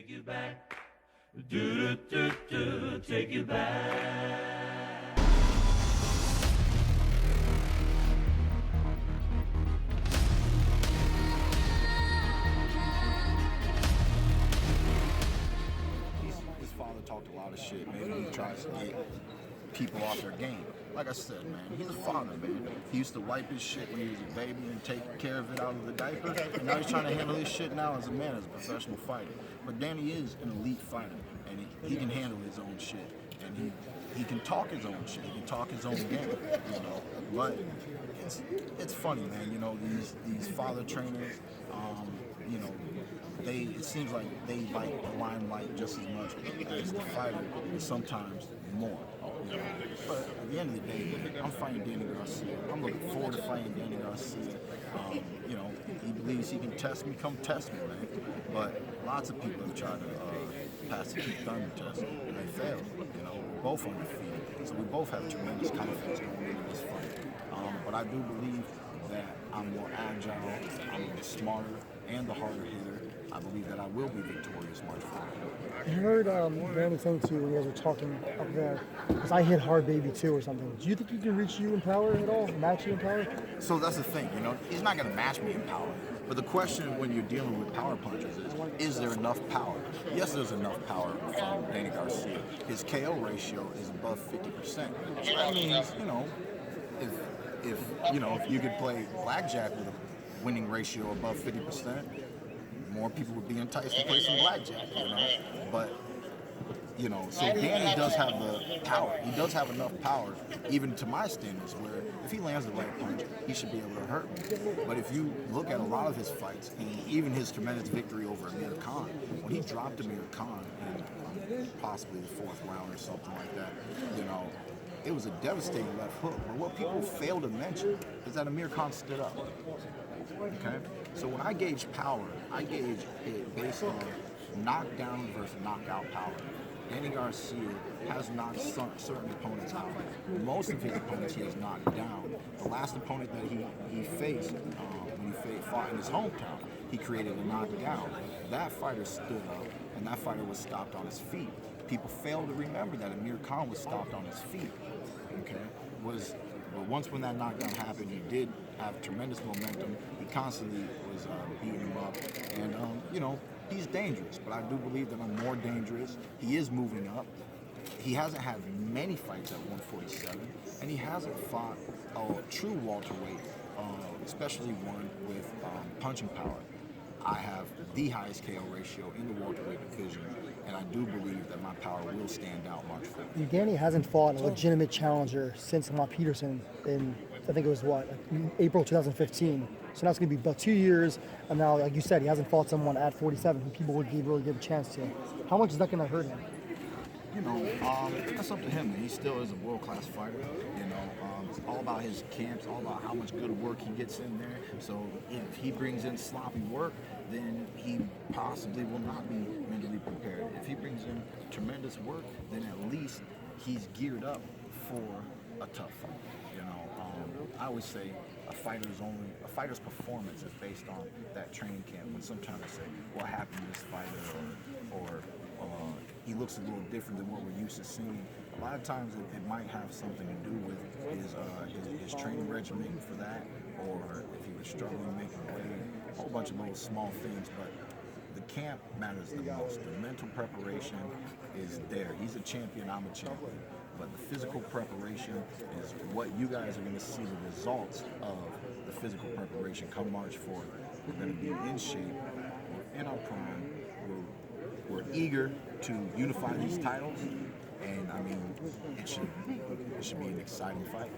Take you back, do do do do, take you back. His father talked a lot of shit. Maybe he tries to get people off their game. Like I said, man, he's a father, man. He used to wipe his shit when he was a baby and take care of it out of the diaper. And now he's trying to handle his shit now as a man, as a professional fighter. But Danny is an elite fighter, and he can handle his own shit. And he can talk his own shit. He can talk his own game, you know. But it's funny, man. You know, these father trainers, you know, it seems like they like the limelight just as much as the fighter, and sometimes more. You know? But at the end of the day, I'm fighting Danny Garcia. I'm looking forward to fighting Danny Garcia. You know, he believes he can test me. Come test me, man. But lots of people have tried to pass the Thurman test, and they failed. You know, we're both undefeated, so we both have tremendous confidence going into this fight. But I do believe that I'm more agile, I'm smarter, and the harder hitter. I believe that I will be victorious March 4th. I heard Randy saying to you when you guys were talking up there, because I hit hard baby too or something. Do you think he can reach you in power at all? Match you in power? So that's the thing, you know, he's not going to match me in power. But the question when you're dealing with power punchers is there enough power? Yes, there's enough power from Danny Garcia. His KO ratio is above 50%. So that means, you know, if you could play blackjack with a winning ratio above 50%, more people would be enticed to play some blackjack, you know. But, you know, so Danny does have the power. He does have enough power, even to my standards, where if he lands the right punch, he should be able to hurt me. But if you look at a lot of his fights, and even his tremendous victory over Amir Khan, when he dropped Amir Khan in possibly the 4th round or something like that, you know, it was a devastating left hook. But what people fail to mention is that Amir Khan stood up. Okay? So when I gauge power, I gauge it based on knockdown versus knockout power. Danny Garcia has knocked certain opponents out. Most of his opponents he has knocked down. The last opponent that he faced, when he fought in his hometown, he created a knockdown. That fighter stood up, and that fighter was stopped on his feet. People fail to remember that Amir Khan was stopped on his feet. Okay? But once when that knockdown happened, he did have tremendous momentum. He constantly was beating him up. And, you know, he's dangerous, but I do believe that I'm more dangerous. He is moving up. He hasn't had many fights at 147, and he hasn't fought a true welterweight, especially one with punching power. I have the highest KO ratio in the welterweight division, and I do believe that my power will stand out March 4th. Danny hasn't fought a legitimate challenger since Lamont Peterson in, I think it was what, April 2015. So now it's going to be about 2 years, and now, like you said, he hasn't fought someone at 47 who people would really give a chance to. How much is that going to hurt him? You know, that's up to him. He still is a world-class fighter. You know, it's all about his camps, all about how much good work he gets in there. So if he brings in sloppy work, then he possibly will not be mentally prepared. If he brings in tremendous work, then at least he's geared up for a tough fight. You know, I always say a fighter's performance is based on that training camp. When sometimes I say, what happened to this fighter, or he looks a little different than what we're used to seeing. A lot of times it might have something to do with his training regimen for that, or if he was struggling making weight, a whole bunch of little small things. But the camp matters the most. The mental preparation is there. He's a champion, I'm a champion. But the physical preparation is what you guys are going to see the results of the physical preparation come March 4th. We're going to be in shape. We're in our prime. We're eager to unify these titles. And I mean, it should be an exciting fight.